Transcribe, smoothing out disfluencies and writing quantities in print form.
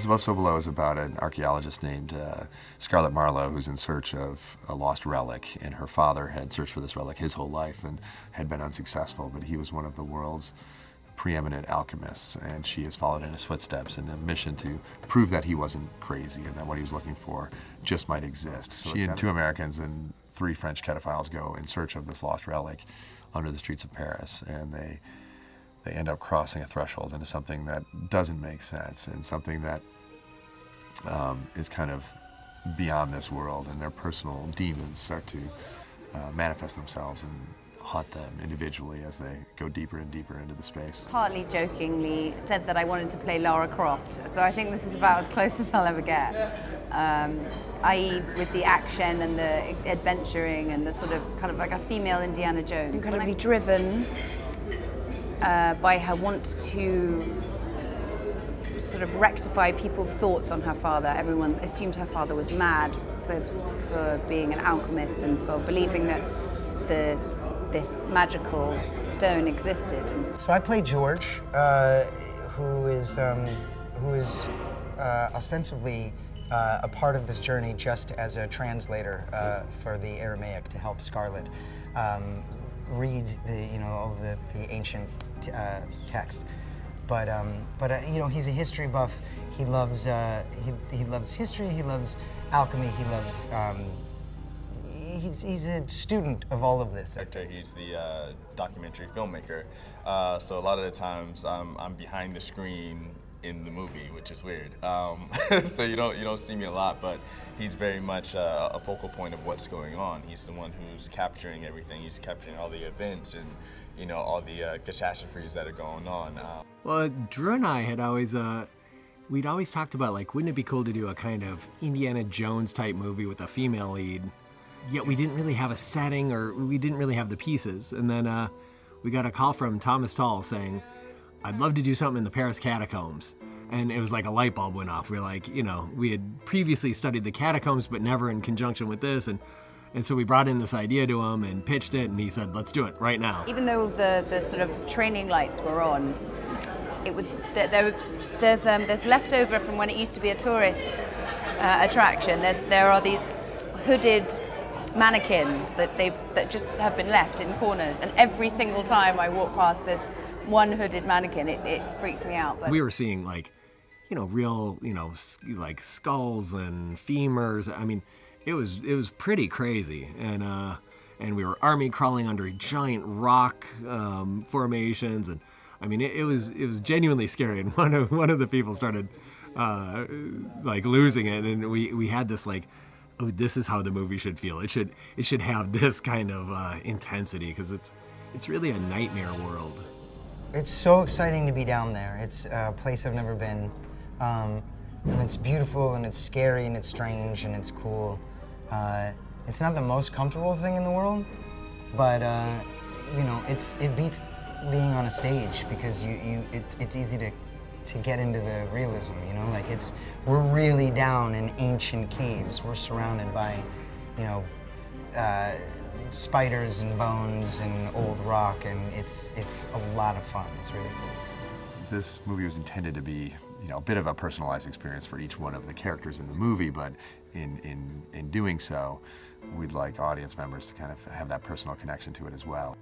As Above, So Below is about an archaeologist named Scarlett Marlowe who's in search of a lost relic, and her father had searched for this relic his whole life and had been unsuccessful, but he was one of the world's preeminent alchemists, and she has followed in his footsteps in a mission to prove that he wasn't crazy and that what he was looking for just might exist. So she and 2 Americans and 3 French cataphiles go in search of this lost relic under the streets of Paris, and they end up crossing a threshold into something that doesn't make sense and something that is kind of beyond this world, and their personal demons start to manifest themselves and haunt them individually as they go deeper and deeper into the space. Partly jokingly said that I wanted to play Lara Croft, so I think this is about as close as I'll ever get. I.e. with the action and the adventuring and the sort of kind of like a female Indiana Jones. Incredibly driven by her want to sort of rectify people's thoughts on her father. Everyone assumed her father was mad for being an alchemist and for believing that this magical stone existed. So I play George, who is ostensibly a part of this journey just as a translator for the Aramaic to help Scarlett read all the ancient text. But he's a history buff. He loves history. He loves alchemy. He loves. He's a student of all of this. He's the documentary filmmaker, so a lot of the times I'm behind the screen in the movie, which is weird. So you don't see me a lot, but he's very much a focal point of what's going on. He's the one who's capturing everything. He's capturing all the events and all the catastrophes that are going on. Well, Drew and I had always we'd always talked about, like, wouldn't it be cool to do a kind of Indiana Jones type movie with a female lead? Yet we didn't really have a setting, or we didn't really have the pieces. And then we got a call from Thomas Tull saying, I'd love to do something in the Paris catacombs. And it was like a light bulb went off. We were like, we had previously studied the catacombs, but never in conjunction with this. And so we brought in this idea to him and pitched it, and he said, let's do it right now. Even though the sort of training lights were on, it was there's leftover from when it used to be a tourist attraction. There are these hooded mannequins that just have been left in corners, and every single time I walk past this one hooded mannequin, it freaks me out. But we were seeing real like skulls and femurs. I mean, it was pretty crazy, and we were army crawling under giant rock formations, and I mean it was genuinely scary. And one of the people started losing it, and we had this oh, this is how the movie should feel. It should have this kind of intensity, because it's really a nightmare world. It's so exciting to be down there. It's a place I've never been, and it's beautiful, and it's scary, and it's strange, and it's cool. It's not the most comfortable thing in the world, but it beats being on a stage, because it's easy to get into the realism, we're really down in ancient caves. We're surrounded by, spiders and bones and old rock, and it's a lot of fun. It's really cool. This movie was intended to be, a bit of a personalized experience for each one of the characters in the movie, but in doing so, we'd like audience members to kind of have that personal connection to it as well.